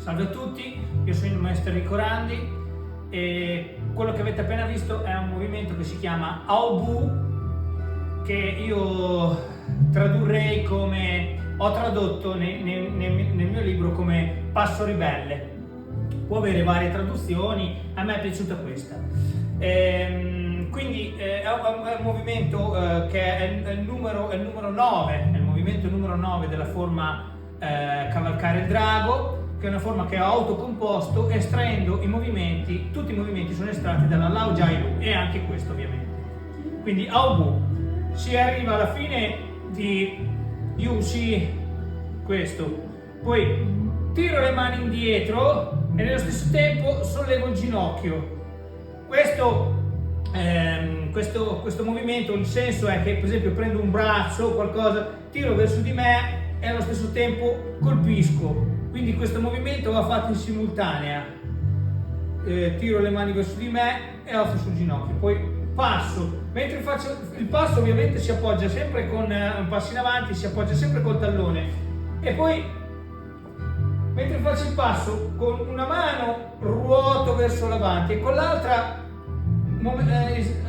Salve a tutti, io sono il maestro Enrico Randi e quello che avete appena visto è un movimento che si chiama Aobu, che io tradurrei come, ho tradotto nel mio libro come passo ribelle. Può avere varie traduzioni, a me è piaciuta questa. Quindi è un movimento che è il numero 9, è il movimento numero 9 della forma cavalcare il drago, che è una forma che ho autocomposto estraendo i movimenti, tutti i movimenti sono estratti dalla Lao Jai Lu e anche questo ovviamente. Quindi Aobu, si arriva alla fine di Yu Si, questo, poi tiro le mani indietro e nello stesso tempo sollevo il ginocchio. Questo movimento, il senso è che per esempio prendo un braccio o qualcosa, tiro verso di me e allo stesso tempo colpisco. Quindi questo movimento va fatto in simultanea. Tiro le mani verso di me e alzo sul ginocchio, poi passo. Mentre faccio il passo ovviamente si appoggia sempre con un passo in avanti, si appoggia sempre col tallone e poi mentre faccio il passo con una mano ruoto verso l'avanti e con l'altra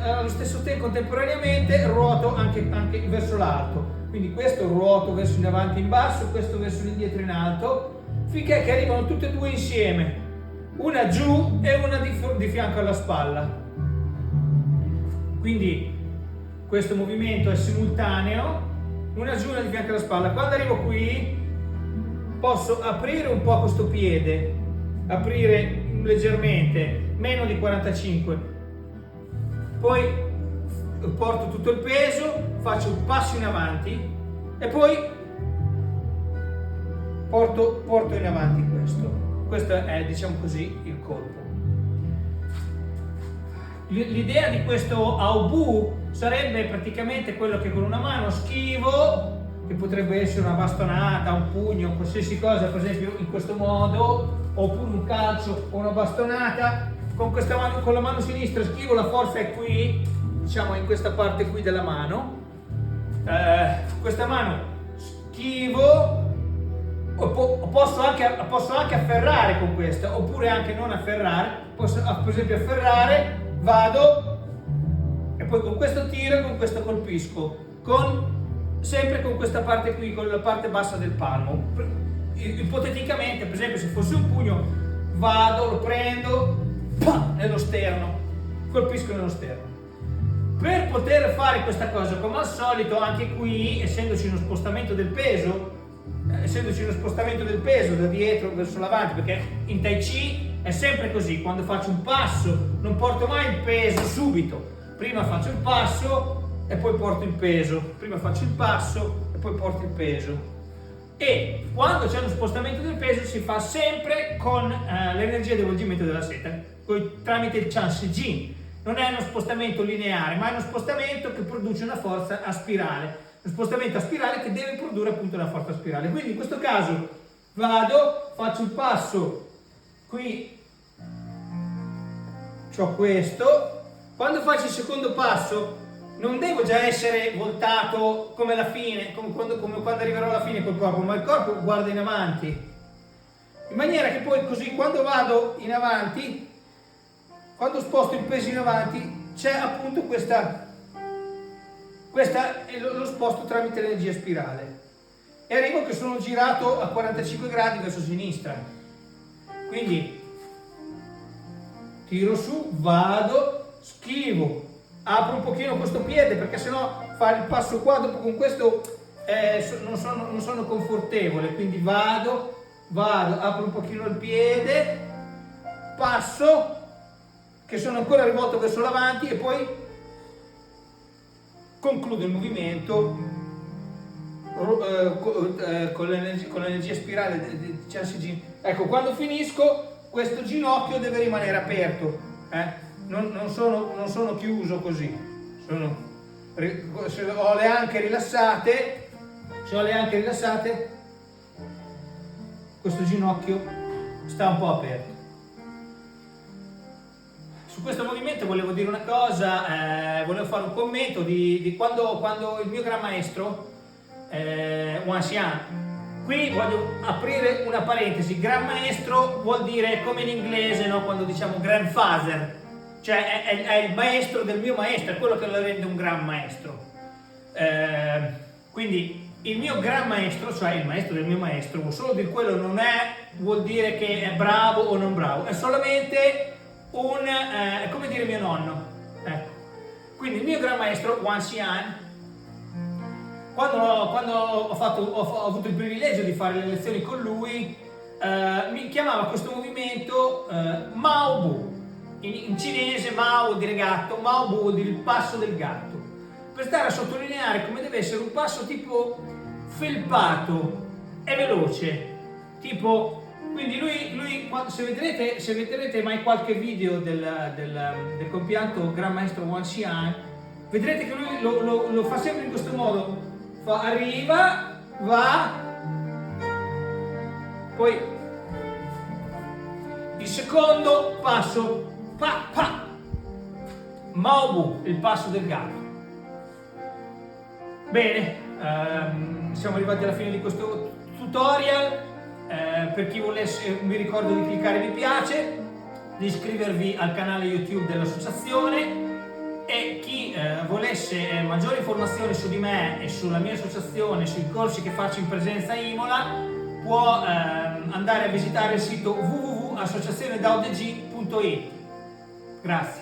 allo stesso tempo contemporaneamente ruoto anche verso l'alto. Quindi questo ruoto verso in avanti in basso, questo verso l'indietro in alto, finché che arrivano tutte e due insieme, una giù e una di fianco alla spalla. Quindi questo movimento è simultaneo, una giù e una di fianco alla spalla. Quando arrivo qui posso aprire un po' questo piede, aprire leggermente, meno di 45, poi porto tutto il peso, faccio un passo in avanti e poi porto in avanti questo è, diciamo così, il colpo. L'idea di questo Aobu sarebbe praticamente quello che con una mano schivo, che potrebbe essere una bastonata, un pugno, qualsiasi cosa, per esempio in questo modo, oppure un calcio o una bastonata, con questa mano, con la mano sinistra schivo, la forza è qui, diciamo in questa parte qui della mano, questa mano schivo, posso anche afferrare con questa, oppure anche non afferrare, posso per esempio afferrare, vado e poi con questo tiro e con questo colpisco, sempre con questa parte qui, con la parte bassa del palmo. Ipoteticamente, per esempio, se fosse un pugno, vado, lo prendo, nello sterno, colpisco nello sterno. Per poter fare questa cosa, come al solito, anche qui, essendoci uno spostamento del peso da dietro verso l'avanti, perché in Tai Chi è sempre così, quando faccio un passo non porto mai il peso subito, prima faccio il passo e poi porto il peso, prima faccio il passo e poi porto il peso. E quando c'è uno spostamento del peso si fa sempre con l'energia di avvolgimento della seta, tramite il Chan Si Jin. Non è uno spostamento lineare, ma è uno spostamento che produce una forza a spirale, uno spostamento a spirale che deve produrre appunto una forza a spirale. Quindi in questo caso vado, faccio il passo, qui c'ho questo, quando faccio il secondo passo non devo già essere voltato come alla fine, come quando arriverò alla fine col corpo, ma il corpo guarda in avanti, in maniera che poi così quando vado in avanti, quando sposto il peso in avanti, c'è appunto questa lo sposto tramite l'energia spirale e arrivo che sono girato a 45 gradi verso sinistra. Quindi tiro su, vado, schivo, apro un pochino questo piede perché sennò fare il passo qua dopo con questo non sono confortevole, quindi vado, apro un pochino il piede, passo che sono ancora rivolto verso l'avanti e poi concludo il movimento con l'energia spirale di Chan Si Jin. Ecco, quando finisco questo ginocchio deve rimanere aperto, non sono chiuso così, se ho le anche rilassate, questo ginocchio sta un po' aperto. Su questo movimento volevo dire una cosa, volevo fare un commento di quando il mio gran maestro Wan Xian Qui voglio aprire una parentesi. Gran maestro vuol dire come in inglese, no? Quando diciamo grandfather, cioè è il maestro del mio maestro, è quello che lo rende un gran maestro. Quindi il mio gran maestro, cioè il maestro del mio maestro, vuol solo dire quello, non vuol dire che è bravo o non bravo, è solamente è come dire mio nonno. Ecco. Quindi il mio gran maestro, Wan Xian, quando ho avuto il privilegio di fare le lezioni con lui, mi chiamava questo movimento Mao Bu. In cinese Mao vuol dire gatto, Mao Bu vuol dire il passo del gatto, per stare a sottolineare come deve essere un passo tipo felpato e veloce, tipo, quindi lui se vedrete mai qualche video del compianto Gran Maestro Wan Xian, vedrete che lui lo fa sempre in questo modo, arriva, va, poi il secondo passo, pa, pa, Mao Bu, il passo del gatto. Bene, siamo arrivati alla fine di questo tutorial. Per chi volesse, vi ricordo di cliccare mi piace, di iscrivervi al canale YouTube dell'associazione, e chi volesse maggiori informazioni su di me e sulla mia associazione, sui corsi che faccio in presenza a Imola, può andare a visitare il sito www.associazionedaudg.it. Grazie.